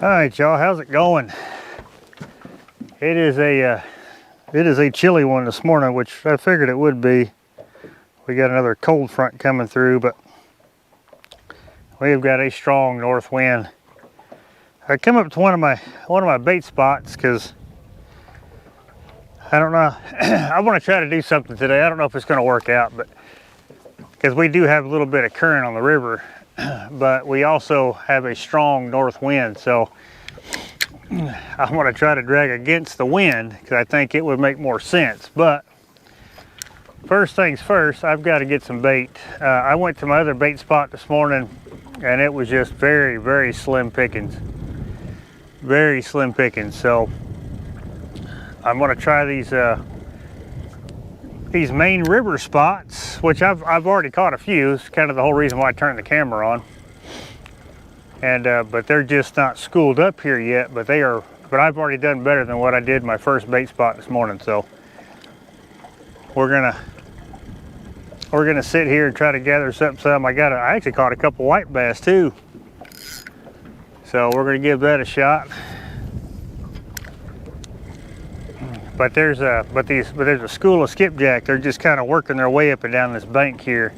All right, y'all, how's it going? It is a chilly one this morning, which I figured it would be. We got another cold front coming through, but we've got a strong north wind. I come up to one of my bait spots because I don't know. I want to try to do something today. I don't know if it's going to work out, but because we do have a little bit of current on the river, but we also have a strong north wind, so I want to try to drag against the wind because I think it would make more sense. But first things first, I've got to get some bait. I went to my other bait spot this morning and it was just very, very slim pickings. Very slim pickings. So I'm going to try these main river spots, which I've already caught a few. It's kind of the whole reason why I turned the camera on. And but they're just not schooled up here yet. But I've already done better than what I did my first bait spot this morning. So we're gonna sit here and try to gather some. I actually caught a couple white bass too. So we're gonna give that a shot. But there's a school of skipjack. They're just kind of working their way up and down this bank here,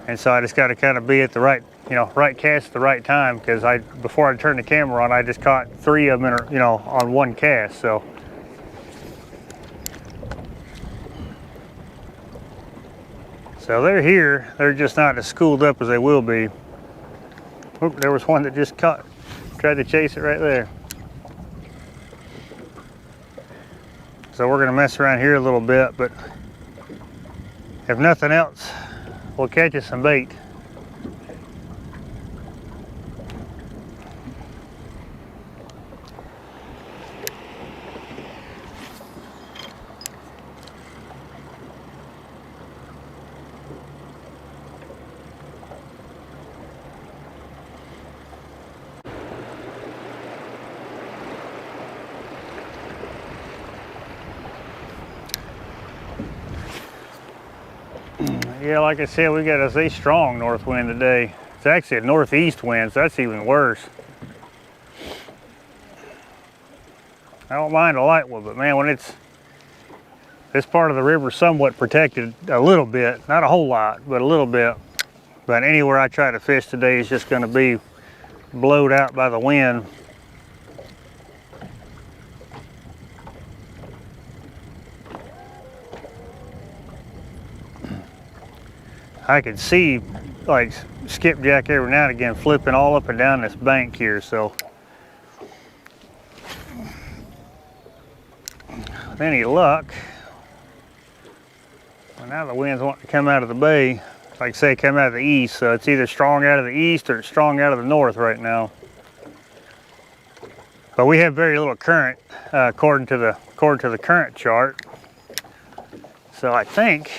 and so I just got to kind of be at the right cast at the right time, because before I turned the camera on, I just caught 3 of them on one cast. So they're here. They're just not as schooled up as they will be. Oop, there was one that just tried to chase it right there. So we're gonna mess around here a little bit, but if nothing else, we'll catch us some bait. Yeah, like I said, we got a strong north wind today. It's actually a northeast wind, so that's even worse. I don't mind a light one, but man, when this part of the river is somewhat protected a little bit, not a whole lot, but a little bit. But anywhere I try to fish today is just going to be blowed out by the wind. I can see like skipjack every now and again flipping all up and down this bank here. So with any luck, well, now the wind's wanting to come out of the bay, like I say, come out of the east. So it's either strong out of the east or it's strong out of the north right now. But we have very little current according to the current chart. So I think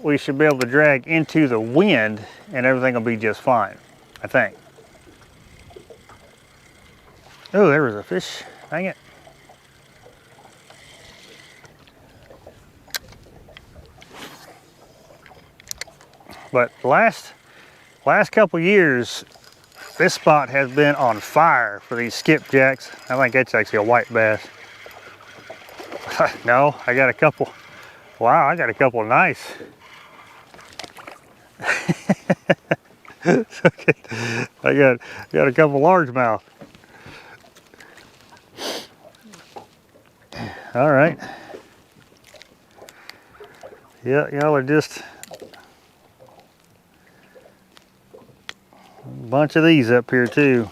we should be able to drag into the wind and everything will be just fine, I think. Oh, there was a fish. Dang it. But last couple years, this spot has been on fire for these skipjacks. I think that's actually a white bass. No, I got a couple. Wow, I got a couple of nice. Okay. I got a couple largemouth. All right. Yeah, y'all are just a bunch of these up here too.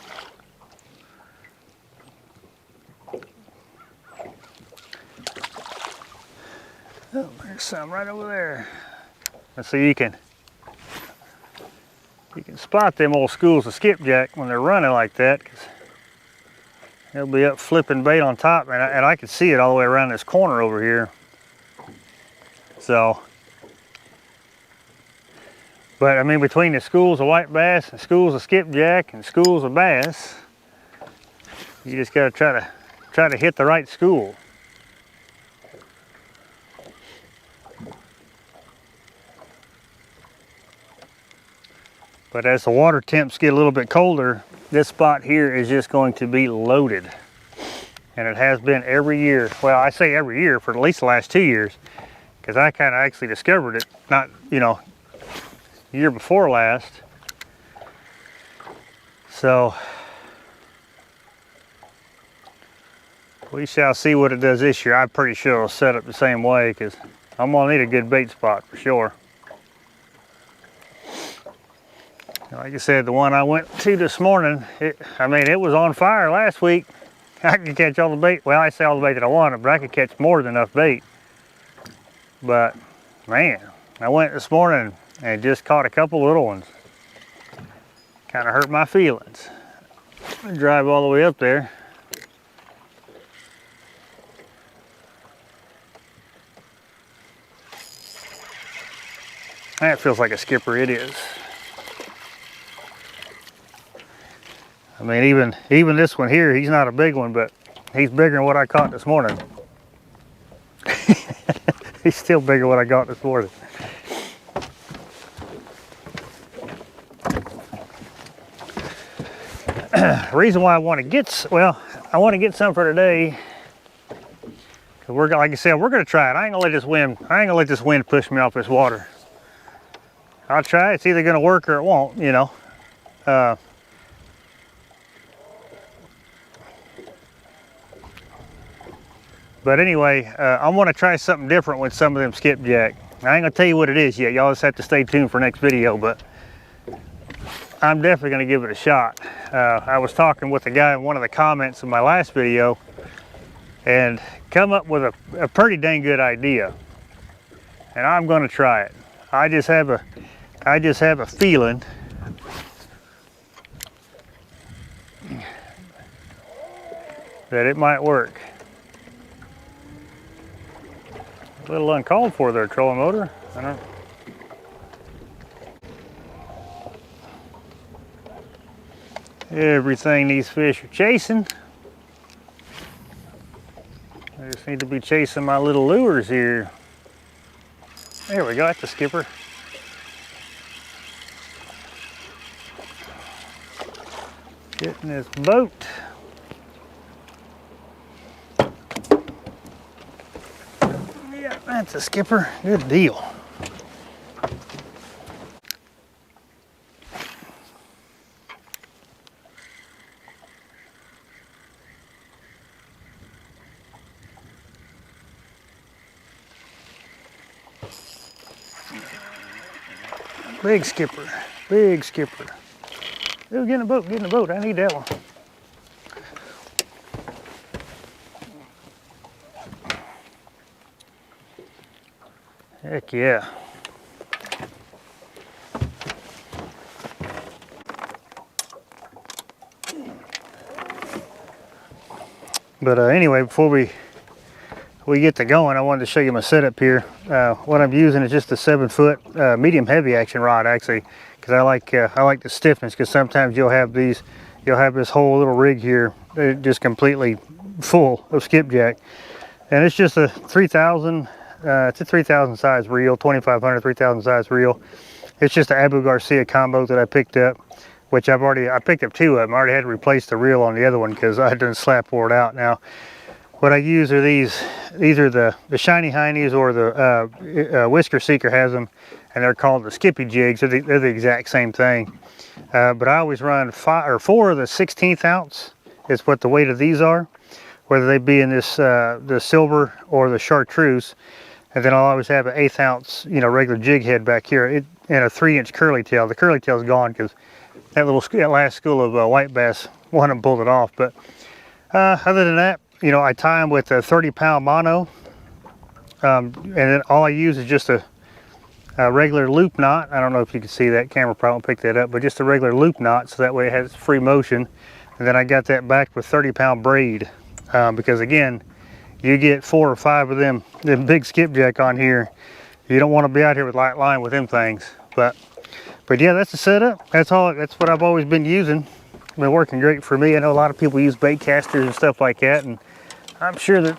Oh, there's some right over there. Let's see, you can spot them old schools of skipjack when they're running like that, because they'll be up flipping bait on top, and I can see it all the way around this corner over here. So, but I mean, between the schools of white bass and schools of skipjack and schools of bass, you just got to try to hit the right school. But as the water temps get a little bit colder, this spot here is just going to be loaded. And it has been every year. Well, I say every year for at least the last 2 years, because I kind of actually discovered it, not, you know, year before last. So we shall see what it does this year. I'm pretty sure it'll set up the same way, because I'm gonna need a good bait spot for sure. Like I said, the one I went to this morning, I mean, it was on fire last week. I could catch all the bait. Well, I say all the bait that I wanted, but I could catch more than enough bait. But man, I went this morning and just caught a couple little ones. Kind of hurt my feelings. Drive all the way up there. That feels like a skipper. It is. I mean, even this one here, he's not a big one, but he's bigger than what I caught this morning. He's still bigger than what I got this morning. The reason why I want to get, well, I want to get some for today, because we're, like I said, we're going to try it. I ain't gonna let this wind push me off this water. I'll try it. It's either going to work or it won't, you know. But anyway, I want to try something different with some of them skipjack. I ain't gonna tell you what it is yet. Y'all just have to stay tuned for next video, but I'm definitely gonna give it a shot. I was talking with the guy in one of the comments in my last video and come up with a pretty dang good idea. And I'm gonna try it. I just have a feeling that it might work. A little uncalled for there, trolling motor. I don't. Everything these fish are chasing. I just need to be chasing my little lures here. There we go, that's a skipper. Getting this boat. Yeah, that's a skipper. Good deal. Big skipper, big skipper. Oh, get in the boat, get in the boat. I need that one. Heck yeah. But anyway, before we get to going, I wanted to show you my setup here. What I'm using is just a 7-foot medium heavy action rod, actually, because I like the stiffness. Because sometimes you'll have this whole little rig here just completely full of skipjack, and it's just a 3000. It's a 3000 size reel, 2500, 3000 size reel. It's just an Abu Garcia combo that I picked up, which I picked up 2 of them. I already had to replace the reel on the other one because I didn't slap board out. Now, what I use are these are the Shiny Heinies, or the Whisker Seeker has them, and they're called the Skippy jigs. They're the exact same thing. But I always run 4 of the 16th ounce is what the weight of these are, whether they be in this the silver or the chartreuse. And then I'll always have an 1/8 ounce, regular jig head back here, and a 3-inch curly tail. The curly tail's gone because that last school of white bass, one of them pulled it off. But other than that, I tie them with a 30-pound mono, and then all I use is just a regular loop knot. I don't know if you can see that, camera probably won't pick that up, but just a regular loop knot, so that way it has free motion. And then I got that backed with 30-pound braid, because again, you get 4 or 5 of them big skipjack on here, you don't want to be out here with light line with them things. But yeah, that's the setup. That's what I've always been using. Been working great for me. I know a lot of people use bait casters and stuff like that, and I'm sure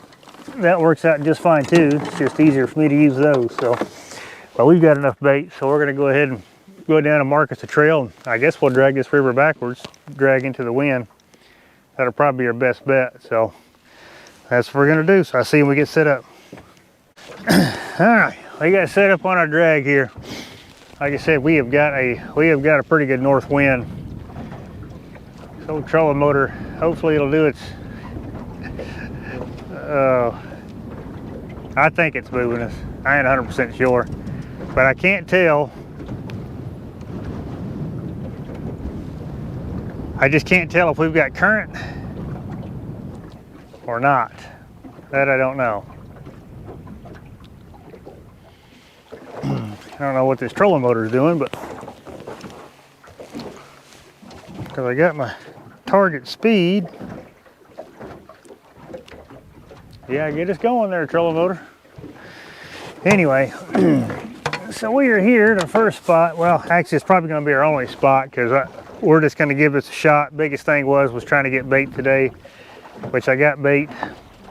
that works out just fine too. It's just easier for me to use those. So, well, we've got enough bait, so we're going to go ahead and go down and mark us a trail. And I guess we'll drag this river backwards, drag into the wind. That'll probably be our best bet. So that's what we're gonna do. So I see when we get set up. All right, we got set up on our drag here. Like I said, we have got a pretty good north wind. So trolling motor, hopefully it'll do its. I think it's moving us. I ain't 100% sure, but I can't tell. I just can't tell if we've got current or not. That I don't know. I don't know what this trolling motor is doing, but because I got my target speed. Yeah, get us going there, trolling motor. Anyway, so we are here at the first spot. Well, actually, it's probably going to be our only spot because we're just going to give this a shot. Biggest thing was trying to get bait today, which I got bait.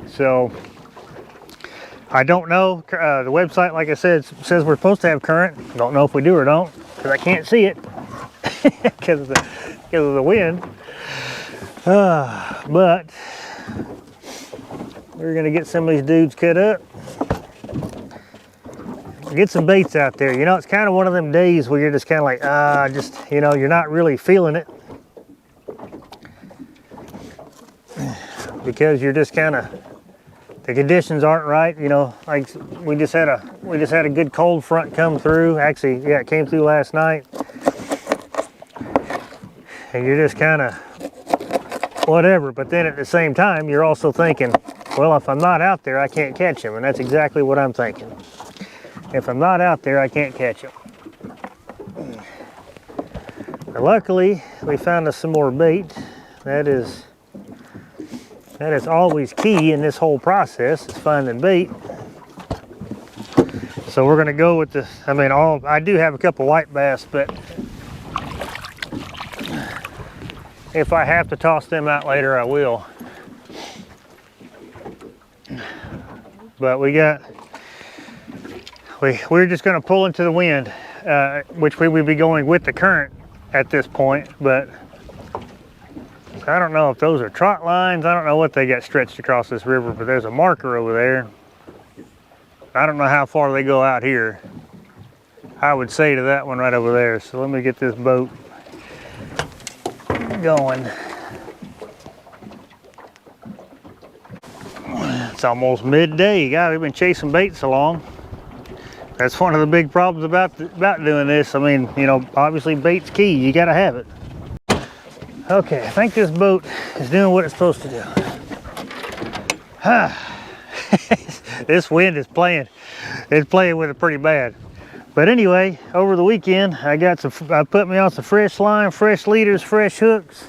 So I don't know. The website, like I said, says we're supposed to have current. Don't know if we do or don't because I can't see it because of the wind. But we're gonna get some of these dudes cut up. Get some baits out there. You know, it's kind of one of them days where you're just kind of like, you know, you're not really feeling it because you're just kind of. The conditions aren't right, you know. Like we just had a good cold front come through. Actually, yeah, it came through last night, and you're just kind of whatever. But then at the same time, you're also thinking, well, if I'm not out there, I can't catch him, and that's exactly what I'm thinking. If I'm not out there, I can't catch him. But luckily, we found us some more bait. That is always key in this whole process, is finding bait. So we're gonna go with the, I do have a couple white bass, but if I have to toss them out later, I will. But we're just gonna pull into the wind, which we would be going with the current at this point, but I don't know if those are trot lines. I don't know what they got stretched across this river, but there's a marker over there. I don't know how far they go out here. I would say to that one right over there. So let me get this boat going. It's almost midday. God, we've been chasing baits along. That's one of the big problems about doing this. I mean, you know, obviously bait's key. You got to have it. Okay, I think this boat is doing what it's supposed to do. This wind is playing. It's playing with it pretty bad. But anyway, over the weekend, I put me on some fresh line, fresh leaders, fresh hooks.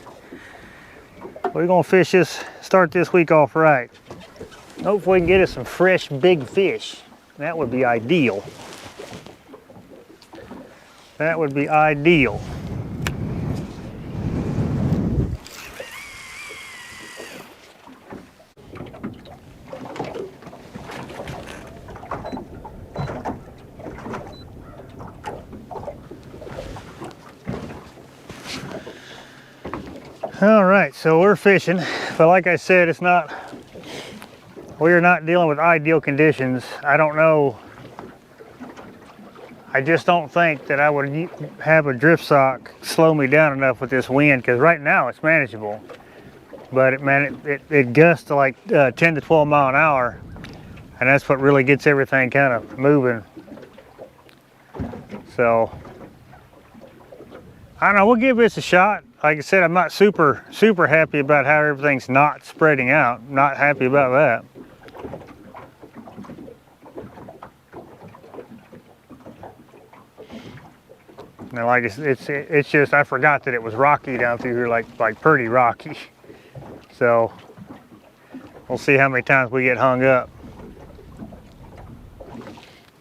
We're gonna start this week off right. Hopefully we can get us some fresh big fish. That would be ideal. That would be ideal. All right, so we're fishing, but like I said, we are not dealing with ideal conditions. I don't know. I just don't think that I would have a drift sock slow me down enough with this wind, because right now it's manageable. But it gusts to like 10 to 12 mile an hour, and that's what really gets everything kind of moving. So I don't know, we'll give this a shot. Like I said, I'm not super happy about how everything's not spreading out. Not happy about that. Now, like it's just, I forgot that it was rocky down through here, like pretty rocky. So we'll see how many times we get hung up.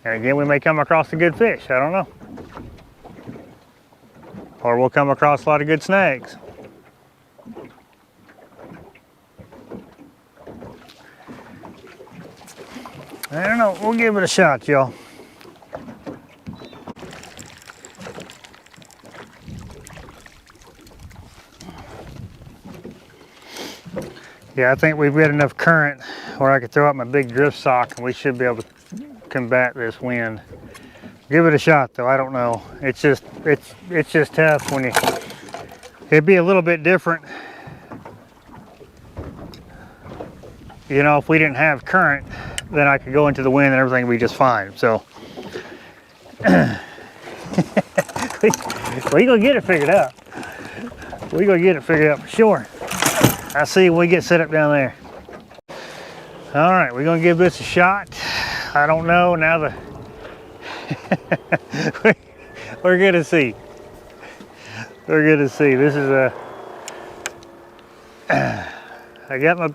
And again, we may come across a good fish. I don't know. Or we'll come across a lot of good snags. I don't know, we'll give it a shot, y'all. Yeah, I think we've got enough current where I could throw out my big drift sock and we should be able to combat this wind. Give it a shot though, I don't know. It's just tough when it'd be a little bit different, you know, if we didn't have current, then I could go into the wind and everything would be just fine. So we gonna get it figured out. We gonna get it figured out for sure. I'll see you when we get set up down there. All right, we're gonna give this a shot. I don't know now the we're gonna see. We're gonna see. This is a I got my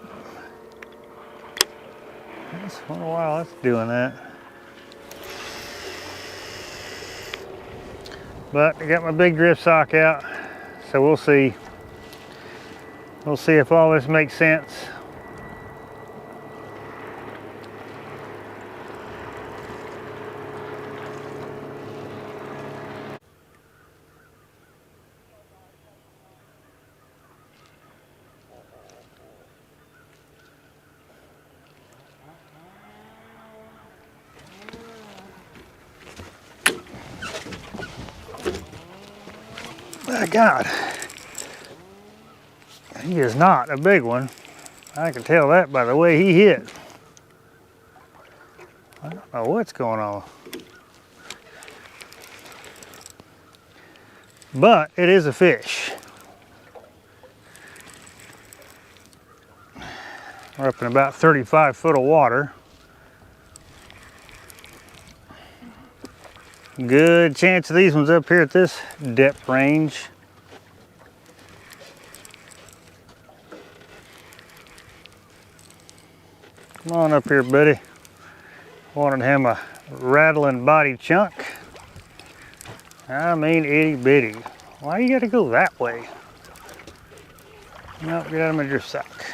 it's been a while that's doing that. But I got my big drift sock out, so we'll see. We'll see if all this makes sense. My God, he is not a big one. I can tell that by the way he hit. I don't know what's going on. But it is a fish. We're up in about 35 foot of water. Good chance of these ones up here at this depth range. Come on up here, buddy. Wanted him a rattling body chunk. I mean itty bitty. Why you gotta go that way? Nope, get out of my drift sock.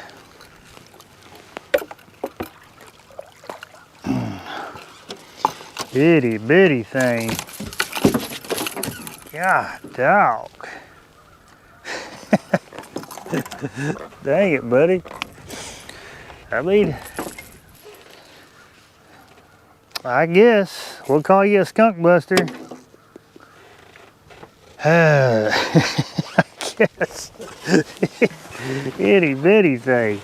Itty bitty thing. God, dog. Dang it, buddy. I mean, I guess we'll call you a skunk buster. I guess. Itty bitty thing.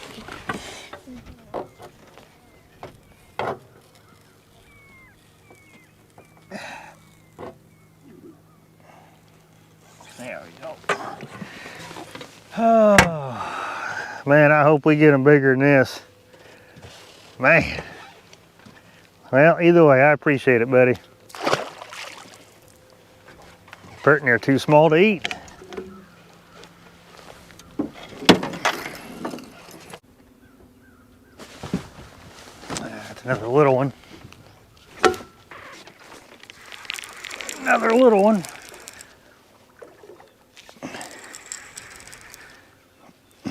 There we go. Oh, man, I hope we get them bigger than this. Man. Well, either way, I appreciate it, buddy. Pretty near too small to eat. That's another little one. Another little one.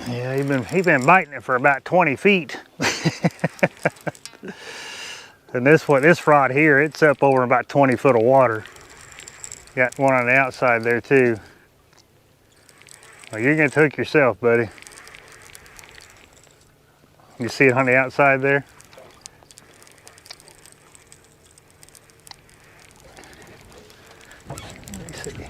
Yeah, he's been biting it for about 20 feet. And this rod here, it's up over about 20 foot of water. Got one on the outside there too. Well, you're gonna hook yourself, buddy. You see it on the outside there? Let me see.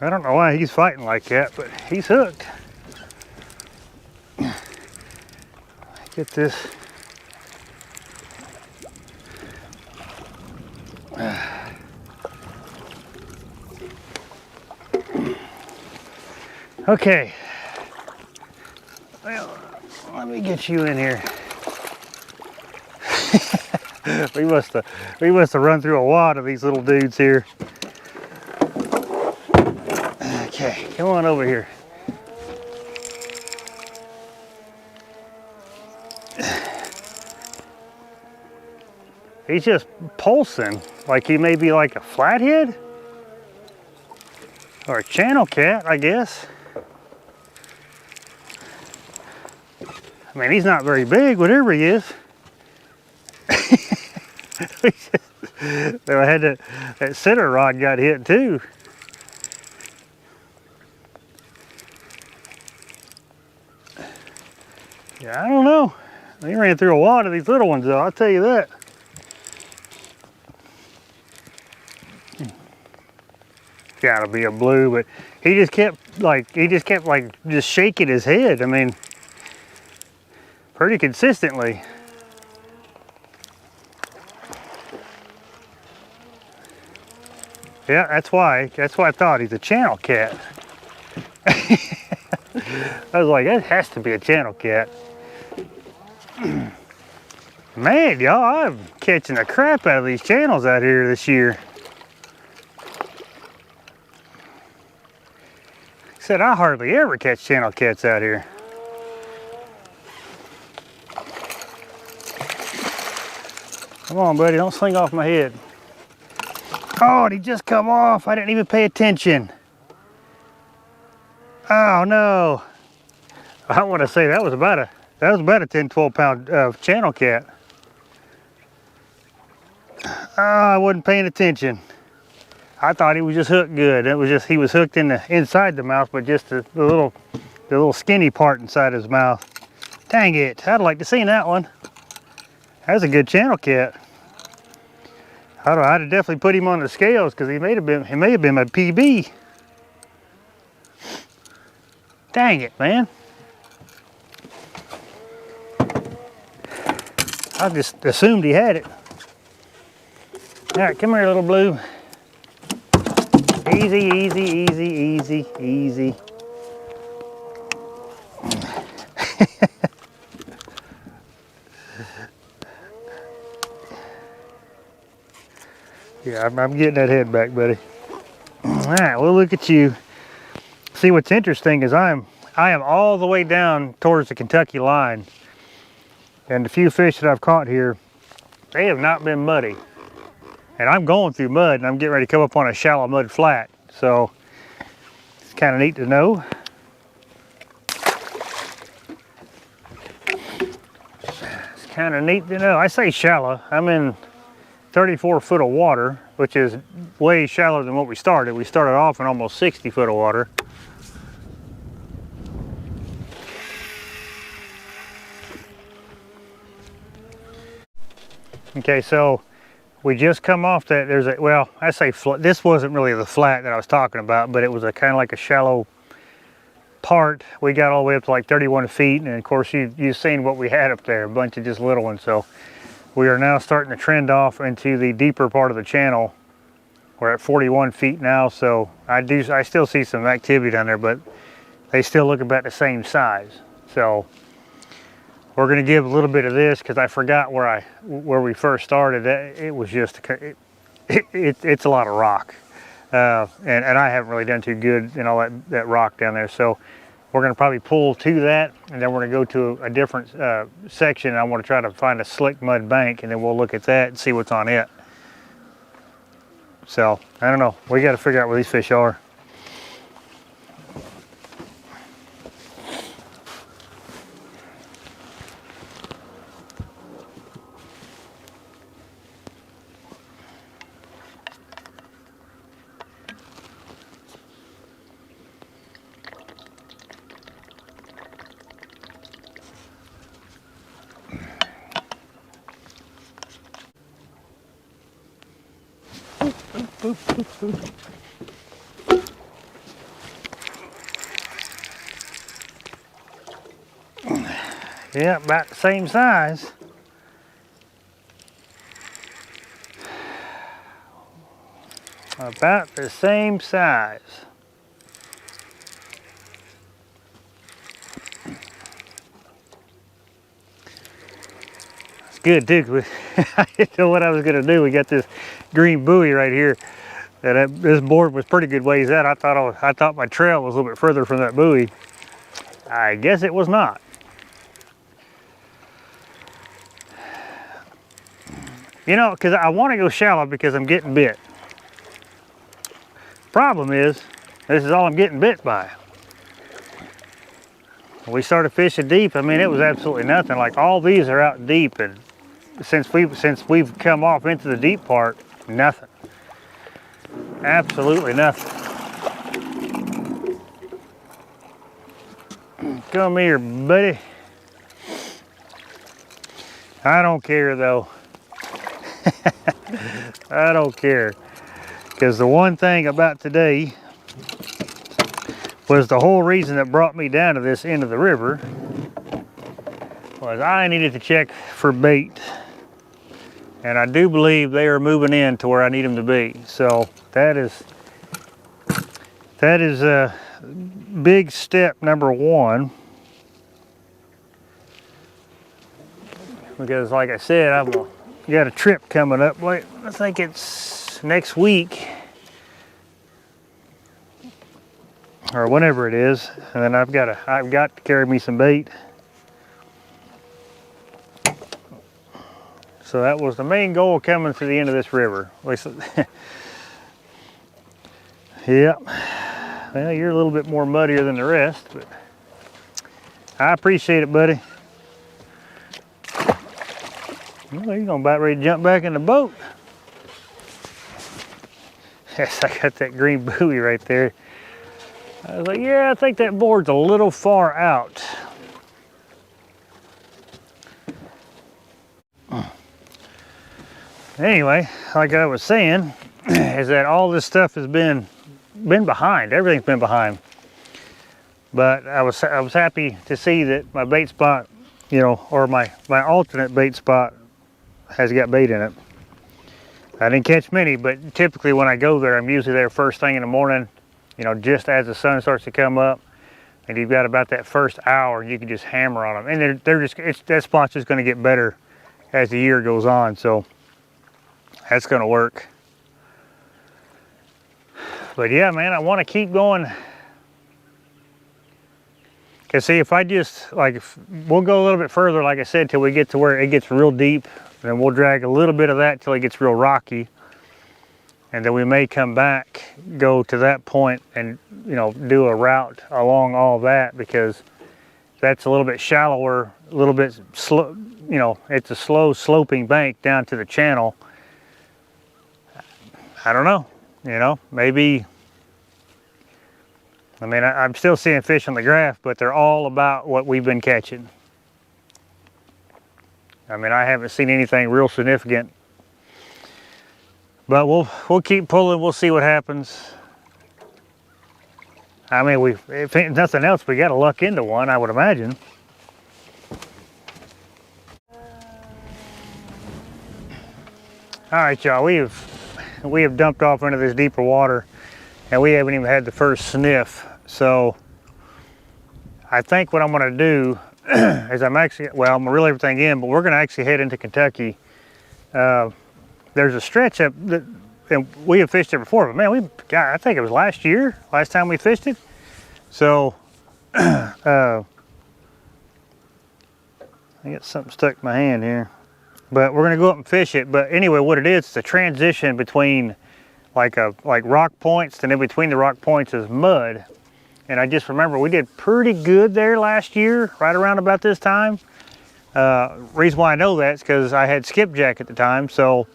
I don't know why he's fighting like that, but he's hooked. Get this. Okay. Well, let me get you in here. we must have run through a lot of these little dudes here. Okay, come on over here. He's just pulsing like he may be like a flathead or a channel cat, I guess. I mean, he's not very big, whatever he is. So I had that center rod got hit too. Yeah, I don't know. He ran through a lot of these little ones though, I'll tell you that. Gotta be a blue, but he just kept just shaking his head. I mean, pretty consistently. Yeah, that's why I thought he's a channel cat. I was like, that has to be a channel cat. Man, y'all, I'm catching the crap out of these channels out here this year. Said I hardly ever catch channel cats out here. Come on, buddy, don't sling off my head. Oh, did he just come off? I didn't even pay attention. Oh no. I want to say that was about a 10, 12 pound channel cat. Oh, I wasn't paying attention. I thought he was just hooked good. It was just, he was hooked in the inside the mouth, but just the little skinny part inside his mouth. Dang it, I'd like to see that one. That's a good channel cat. I'd have definitely put him on the scales because he may have been my PB. Dang it, man. I just assumed he had it. All right, come here, little blue. Easy, easy, easy, easy, easy. Yeah, I'm getting that head back, buddy. All right, well, look at you. See, what's interesting is I am all the way down towards the Kentucky line, and the few fish that I've caught here, they have not been muddy. And I'm going through mud, and I'm getting ready to come up on a shallow mud flat. So it's kind of neat to know. It's kind of neat to know. I say shallow. I'm in 34 foot of water, which is way shallower than what we started. We started off in almost 60 foot of water. Okay, so we just come off that. There's a, well, I say this wasn't really the flat that I was talking about, but it was a kind of like a shallow part. We got all the way up to like 31 feet, and of course you've seen what we had up there, a bunch of just little ones. So we are now starting to trend off into the deeper part of the channel. We're at 41 feet now, so I still see some activity down there, but they still look about the same size. So we're going to give a little bit of this because I forgot where we first started. It was just it's a lot of rock, and I haven't really done too good in all that rock down there. So we're going to probably pull to that, and then we're going to go to a different section. I want to try to find a slick mud bank, and then we'll look at that and see what's on it. So I don't know. We got to figure out where these fish are. Yeah, about the same size. About the same size. It's good too. I didn't know what I was gonna do. We got this green buoy right here. This board was pretty good ways out. I thought my trail was a little bit further from that buoy. I guess it was not. You know, because I want to go shallow because I'm getting bit. Problem is, this is all I'm getting bit by. When we started fishing deep, I mean, it was absolutely nothing. Like all these are out deep, and since we've come off into the deep part, Nothing. Absolutely nothing. Come here, buddy. I don't care though. I don't care. Because the one thing about today was the whole reason that brought me down to this end of the river was I needed to check for bait. And I do believe they are moving in to where I need them to be. So that is big step number one. Because like I said, I've got a trip coming up. Wait, I think it's next week or whenever it is, and then I've got to carry me some bait. So that was the main goal coming to the end of this river. Yep. Well, you're a little bit more muddier than the rest, but I appreciate it, buddy. Well, you're about ready to jump back in the boat. Yes, I got that green buoy right there. I was like, yeah, I think that board's a little far out. Anyway, like I was saying, is that all this stuff has been behind. Everything's been behind. But I was happy to see that my bait spot, you know, or my alternate bait spot has got bait in it. I didn't catch many, but typically when I go there, I'm usually there first thing in the morning, you know, just as the sun starts to come up, and you've got about that first hour, you can just hammer on them. And that spot's just going to get better as the year goes on, so that's going to work. But yeah, man, I want to keep going. Cause see, if I just we'll go a little bit further, like I said, till we get to where it gets real deep, and then we'll drag a little bit of that till it gets real rocky, and then we may come back, go to that point, and you know, do a route along all that, because that's a little bit shallower, a little bit slow. You know, it's a slow sloping bank down to the channel. I don't know. You know, maybe. I mean, I'm still seeing fish on the graph, but they're all about what we've been catching. I mean, I haven't seen anything real significant. But we'll keep pulling, we'll see what happens. I mean, if nothing else, we got to luck into one, I would imagine. All right, y'all, we have dumped off into this deeper water, and we haven't even had the first sniff. So I think what I'm going to do is I'm going to reel everything in, but we're going to actually head into Kentucky. There's a stretch up that, and we have fished it before, but man, I think it was last time we fished it. So I got something stuck in my hand here, but we're going to go up and fish it. But anyway, what it is, it's a transition between like rock points, and in between the rock points is mud. And I just remember we did pretty good there last year, right around about this time. Reason why I know that is because I had skipjack at the time, so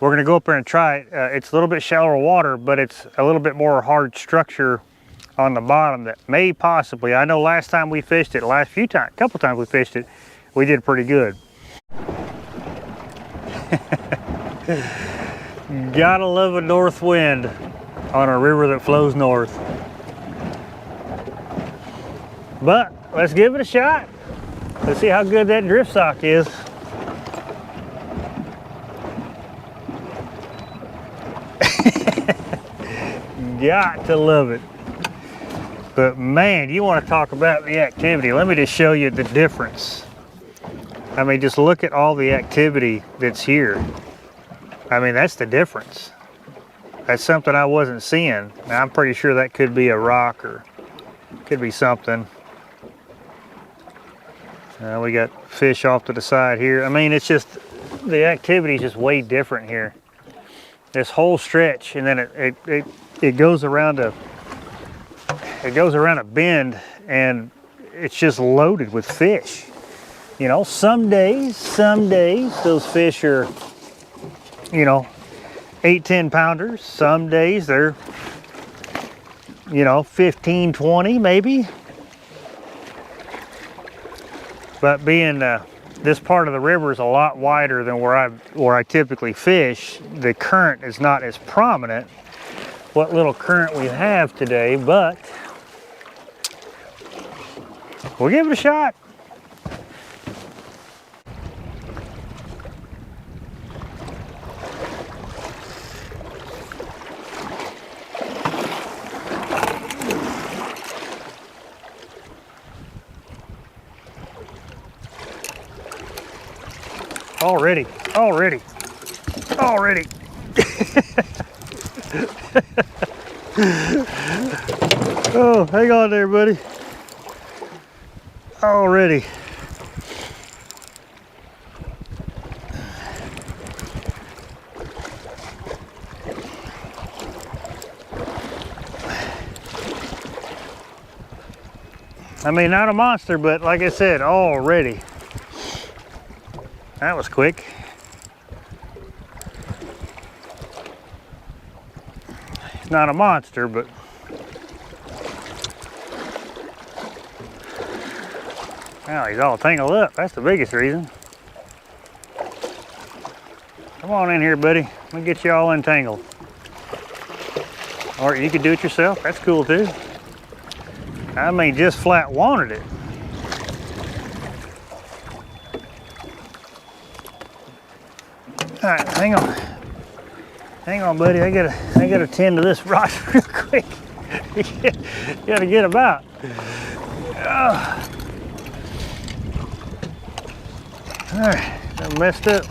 we're going to go up there and try it. It's a little bit shallower water, but it's a little bit more hard structure on the bottom that may possibly, I know last time we fished it, couple times we fished it, we did pretty good. Gotta love a north wind on a river that flows north. But let's give it a shot. Let's see how good that drift sock is. Got to love it. But man, you want to talk about the activity. Let me just show you the difference. I mean, just look at all the activity that's here. I mean, that's the difference. That's something I wasn't seeing. Now, I'm pretty sure that could be a rock or could be something. We got fish off to the side here. I mean, it's just, the activity is just way different here. This whole stretch, and then it goes around a bend, and it's just loaded with fish. You know, some days those fish are, you know, 8-10 pounders. Some days they're, you know, 15-20 maybe. But being this part of the river is a lot wider than where I typically fish, the current is not as prominent. What little current we have today, but we'll give it a shot. Already. Oh, hang on there, buddy. Already. I mean, not a monster, but like I said, already. That was quick. He's not a monster, but now he's all tangled up. That's the biggest reason. Come on in here, buddy. Let me get you all untangled. Or you could do it yourself. That's cool too. I mean, just flat wanted it. All right, hang on, buddy. I gotta tend to this rock real quick. You gotta get him out. All right, I messed up.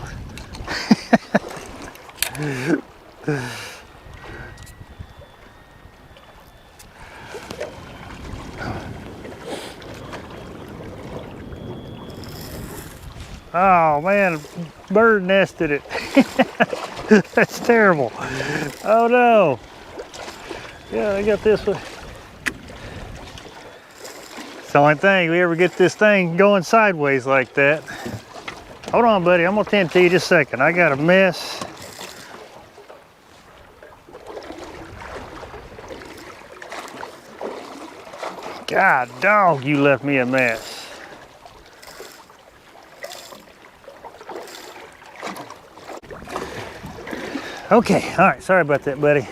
Oh man, bird nested it. That's terrible. Oh no. Yeah, I got this one. It's the only thing, we ever get this thing going sideways like that. Hold on, buddy, I'm gonna tend to you just a second. I got a mess. God dog, you left me a mess. Okay, all right, sorry about that, buddy.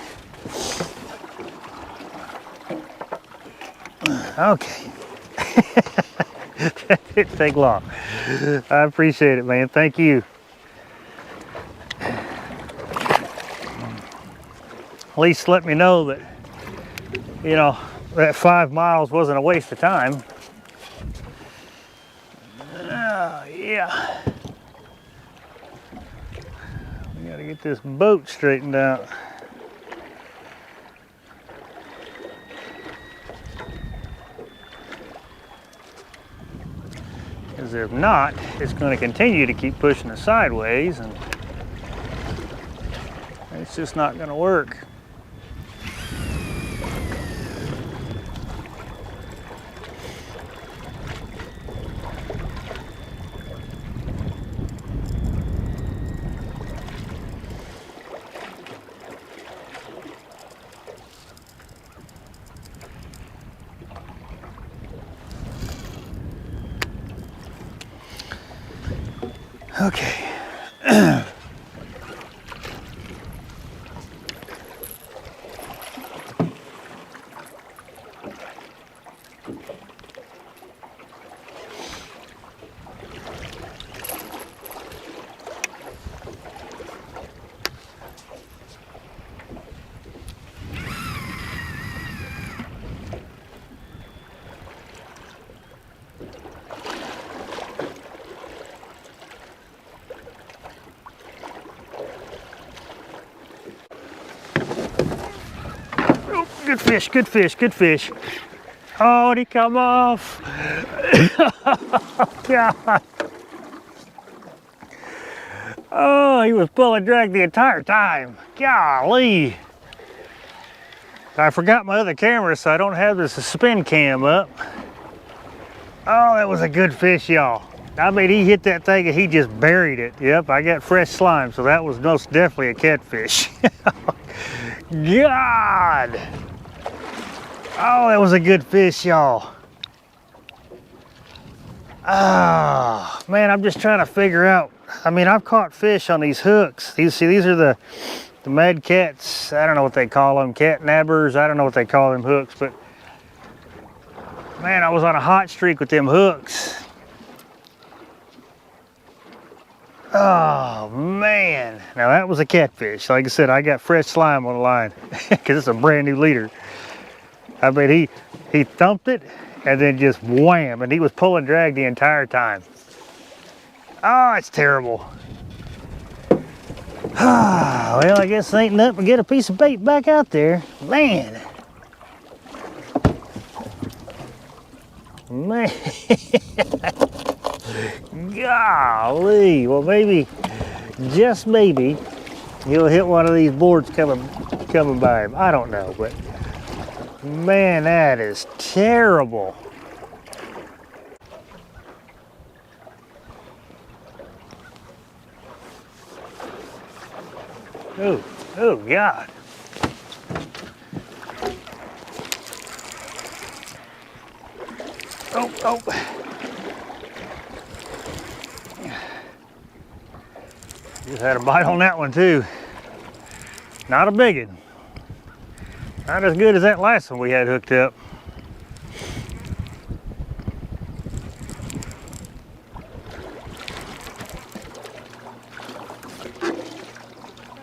Okay. That didn't take long. I appreciate it, man. Thank you. At least let me know that, you know, that 5 miles wasn't a waste of time. Oh, yeah. We gotta get this boat straightened out. Because if not, it's going to continue to keep pushing it sideways, and it's just not going to work. Okay. Good fish, good fish, good fish. Oh, did he come off? God. Oh, he was pulling drag the entire time. Golly. I forgot my other camera, so I don't have this spin cam up. Oh, that was a good fish, y'all. I mean, he hit that thing and he just buried it. Yep, I got fresh slime, so that was most definitely a catfish. God! Oh, that was a good fish, y'all. Ah, oh, man, I'm just trying to figure out. I mean, I've caught fish on these hooks. These are the mad cats. I don't know what they call them, cat nabbers. I don't know what they call them hooks, but man, I was on a hot streak with them hooks. Oh man, now that was a catfish. Like I said, I got fresh slime on the line because it's a brand new leader. I mean, he thumped it and then just wham, and he was pulling drag the entire time. Oh, it's terrible. Well, I guess it ain't nothing but get a piece of bait back out there. Man. Golly. Well, maybe, just maybe, he'll hit one of these boards coming by him. I don't know, but man, that is terrible. Oh God. Oh. Just had a bite on that one too. Not a big one. Not as good as that last one we had hooked up.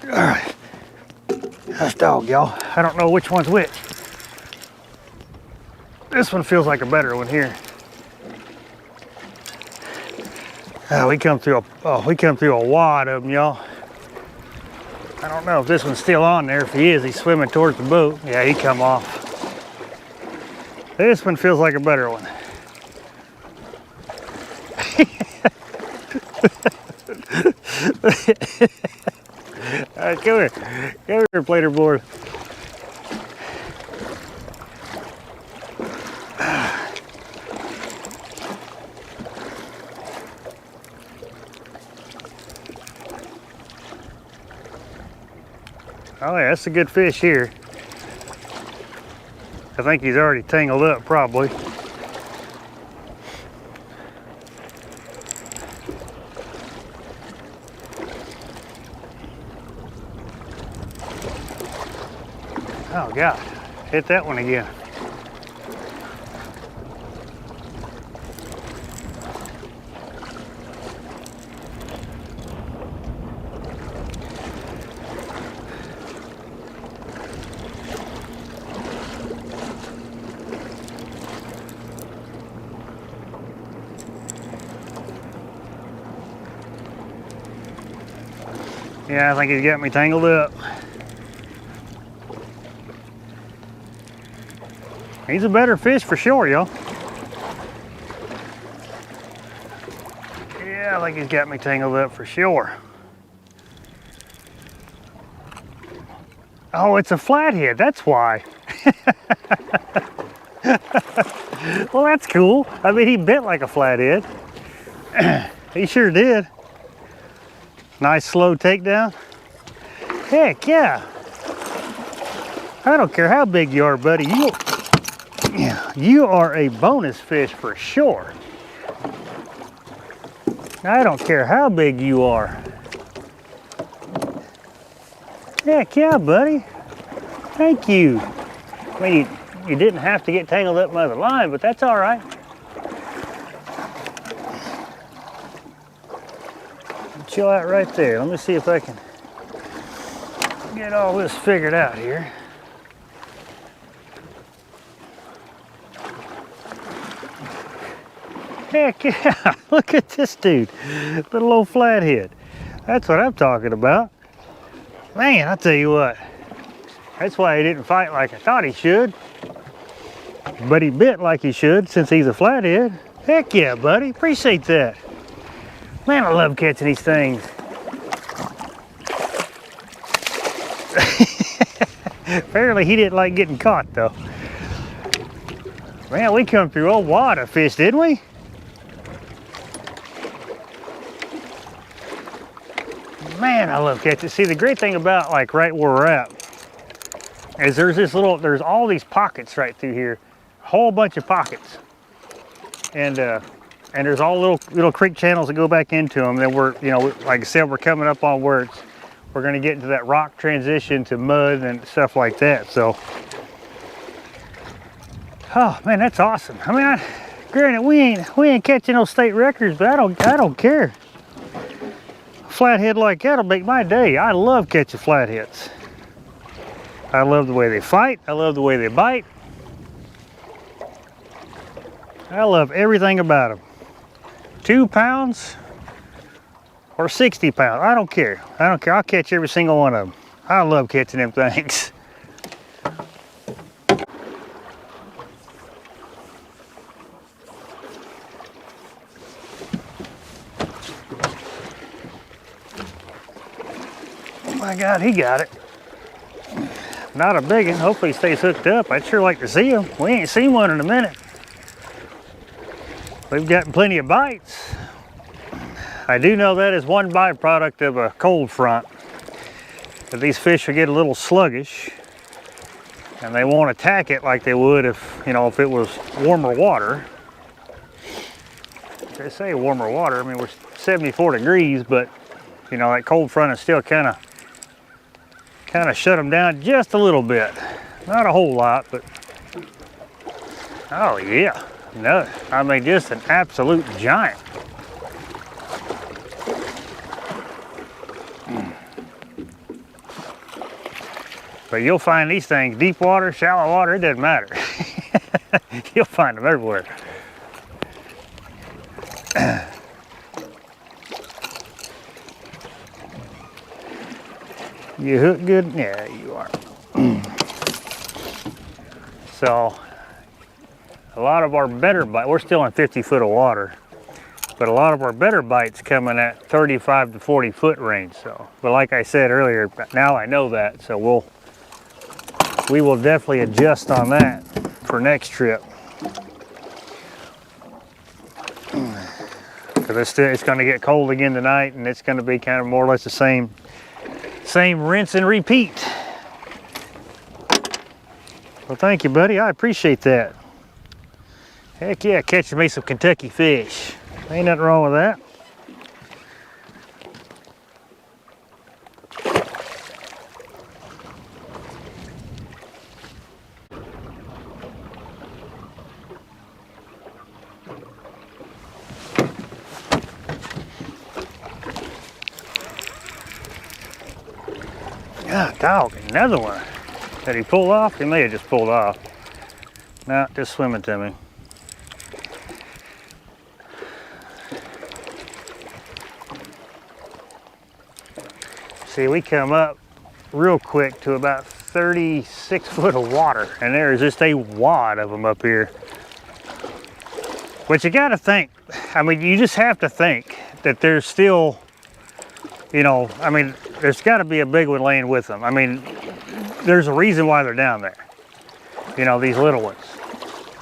All right. Nice dog, y'all. I don't know which one's which. This one feels like a better one here. We come through a wad of them, y'all. I don't know if this one's still on there. If he is, he's swimming towards the boat. Yeah, he come off. This one feels like a better one. All right, come here, plater board. Oh yeah, that's a good fish here. I think he's already tangled up, probably. Oh God, hit that one again. Yeah, I think he's got me tangled up. He's a better fish for sure, y'all. Yeah, I think he's got me tangled up for sure. Oh, it's a flathead, that's why. Well, that's cool. I mean, he bit like a flathead. He sure did. Nice slow takedown. Heck yeah. I don't care how big you are, buddy. You are a bonus fish for sure. I don't care how big you are. Heck yeah, buddy. Thank you. I mean, you didn't have to get tangled up by the line, but that's all right. Chill out right there. Let me see if I can get all this figured out here. Heck yeah, look at this dude, little old flathead. That's what I'm talking about. Man, I'll tell you what, that's why he didn't fight like I thought he should. But he bit like he should since he's a flathead. Heck yeah, buddy, appreciate that. Man, I love catching these things. Apparently he didn't like getting caught though. Man, we come through a wad of fish, didn't we? Man, I love catching. See, the great thing about like right where we're at is there's all these pockets right through here, a whole bunch of pockets, and there's all little creek channels that go back into them. Then we're, like I said, we're coming up on where we're going to get into that rock transition to mud and stuff like that. So, oh man, that's awesome. I mean, granted, we ain't catching no state records, but I don't care. A flathead like that'll make my day. I love catching flatheads. I love the way they fight. I love the way they bite. I love everything about them. 2 pounds or 60 pounds. I don't care. I'll catch every single one of them. I love catching them things. Oh my God, he got it. Not a big one. Hopefully he stays hooked up. I'd sure like to see him. We ain't seen one in a minute. We've gotten plenty of bites. I do know that is one byproduct of a cold front, that these fish will get a little sluggish and they won't attack it like they would if it was warmer water. They say warmer water. I mean, we're 74 degrees, but that cold front is still kind of shut them down just a little bit. Not a whole lot, but oh yeah. No, I mean, just an absolute giant. But you'll find these things deep water, shallow water, it doesn't matter. You'll find them everywhere. You hook good? Yeah, you are. So, a lot of our better bites, we're still in 50 foot of water, but a lot of our better bites coming at 35 to 40 foot range. So, but like I said earlier, now I know that, so we will definitely adjust on that for next trip. Because it's going to get cold again tonight, and it's going to be kind of more or less the same rinse and repeat. Well, thank you, buddy. I appreciate that. Heck yeah, catching me some Kentucky fish. Ain't nothing wrong with that. God, dog, another one. Did he pull off? He may have just pulled off. No, just swimming to me. See, we come up real quick to about 36 foot of water, and there's just a wad of them up here. But you gotta think, I mean, you just have to think that there's still, I mean, there's gotta be a big one laying with them. I mean, there's a reason why they're down there. These little ones.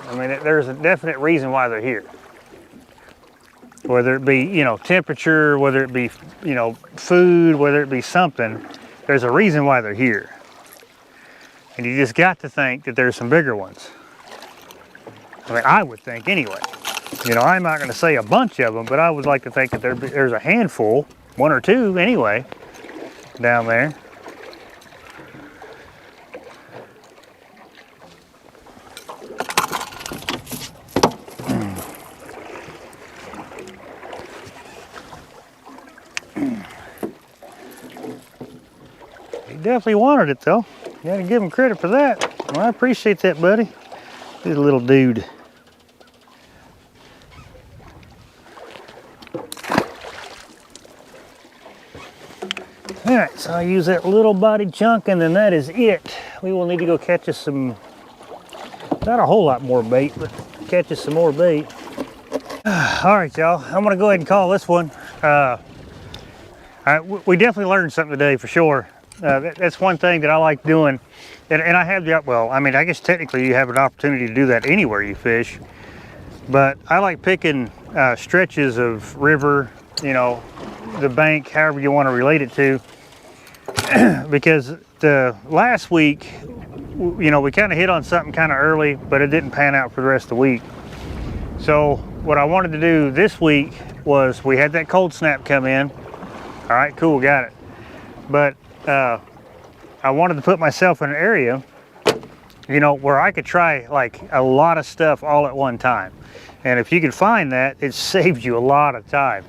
I mean, there's a definite reason why they're here. Whether it be, temperature, whether it be, food, whether it be something, there's a reason why they're here. And you just got to think that there's some bigger ones. I mean, I would think anyway. I'm not going to say a bunch of them, but I would like to think that there's a handful, 1 or 2 anyway, down there. Definitely wanted it though. You gotta give him credit for that. Well, I appreciate that, buddy. He's a little dude. All right, so I use that little body chunk, and then that is it. We will need to go catch us some, not a whole lot more bait, but catch us some more bait. All right, y'all, I'm gonna go ahead and call this one. We definitely learned something today for sure. That's one thing that I like doing, and I have well, I mean, I guess technically you have an opportunity to do that anywhere you fish, but I like picking stretches of river, the bank, however you want to relate it to, because the last week, you know, we kind of hit on something kind of early, but it didn't pan out for the rest of the week. So what I wanted to do this week was, we had that cold snap come in. All right, cool, got it. But I wanted to put myself in an area, you know, where I could try like a lot of stuff all at one time. And if you could find that, it saves you a lot of time.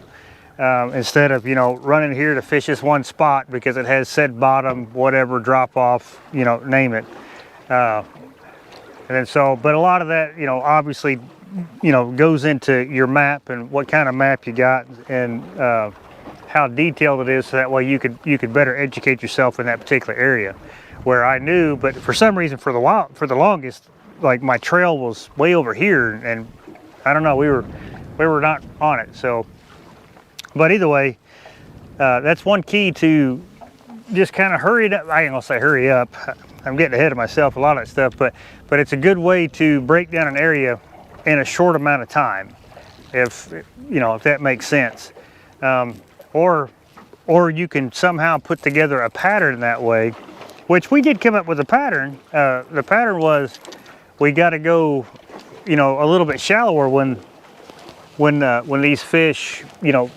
Instead of, you know, running here to fish this one spot because it has said bottom, whatever, drop off, you know, name it. And then so, but a lot of that, you know, obviously, you know, goes into your map and what kind of map you got, and how detailed it is, so that way you could better educate yourself in that particular area. Where I knew, but for some reason for the longest, like my trail was way over here, and I don't know, we were not on it. So, but either way, that's one key to just kind of hurry up. I ain't gonna say hurry up. I'm getting ahead of myself, a lot of that stuff, but it's a good way to break down an area in a short amount of time, if you know, if that makes sense. Or you can somehow put together a pattern that way, which we did come up with a pattern. The pattern was, we got to go, you know, a little bit shallower when these fish, you know,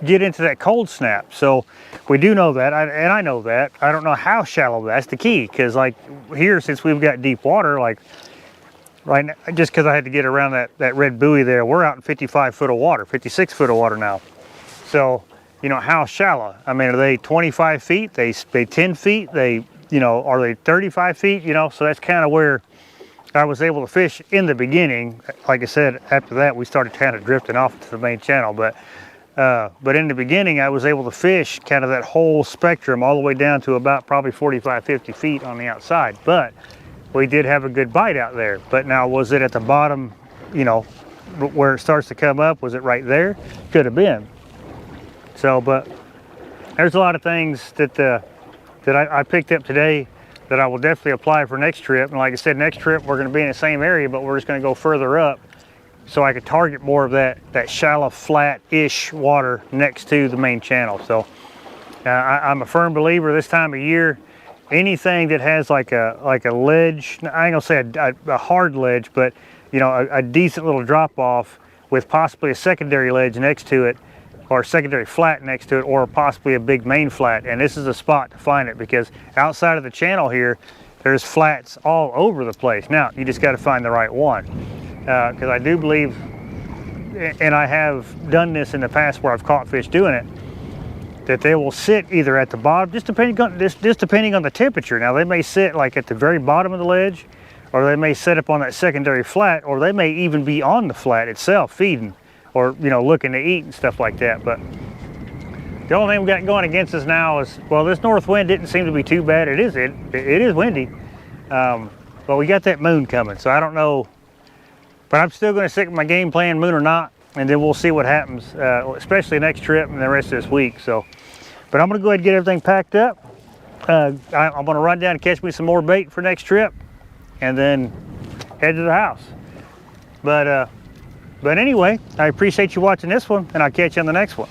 get into that cold snap. So we do know that, and I know that. I don't know how shallow. That's the key, because like here, since we've got deep water, like right now, just because I had to get around that red buoy there, we're out in 55 foot of water, 56 foot of water now. So, you know, how shallow? I mean, are they 25 feet? They 10 feet? They, you know, are they 35 feet? You know, so that's kind of where I was able to fish in the beginning. Like I said, after that, we started kind of drifting off to the main channel. But in the beginning, I was able to fish kind of that whole spectrum all the way down to about probably 45, 50 feet on the outside. But we did have a good bite out there. But now, was it at the bottom, you know, where it starts to come up? Was it right there? Could have been. So, but there's a lot of things that I picked up today that I will definitely apply for next trip. And like I said, next trip we're going to be in the same area, but we're just going to go further up, so I could target more of that shallow, flat-ish water next to the main channel. So I'm a firm believer this time of year, anything that has like a ledge, I ain't gonna say a hard ledge, but you know, a decent little drop off with possibly a secondary ledge next to it, or a secondary flat next to it, or possibly a big main flat. And this is a spot to find it, because outside of the channel here, there's flats all over the place. Now, you just got to find the right one. Because I do believe, and I have done this in the past where I've caught fish doing it, that they will sit either at the bottom, just depending on the temperature. Now, they may sit like at the very bottom of the ledge, or they may set up on that secondary flat, or they may even be on the flat itself feeding, or, you know, looking to eat and stuff like that. But the only thing we got going against us now is, well, this north wind didn't seem to be too bad. It is windy, but we got that moon coming, so I don't know. But I'm still going to stick with my game plan, moon or not, and then we'll see what happens, especially next trip and the rest of this week. So, but I'm going to go ahead and get everything packed up. I'm going to run down and catch me some more bait for next trip, and then head to the house. But anyway, I appreciate you watching this one, and I'll catch you on the next one.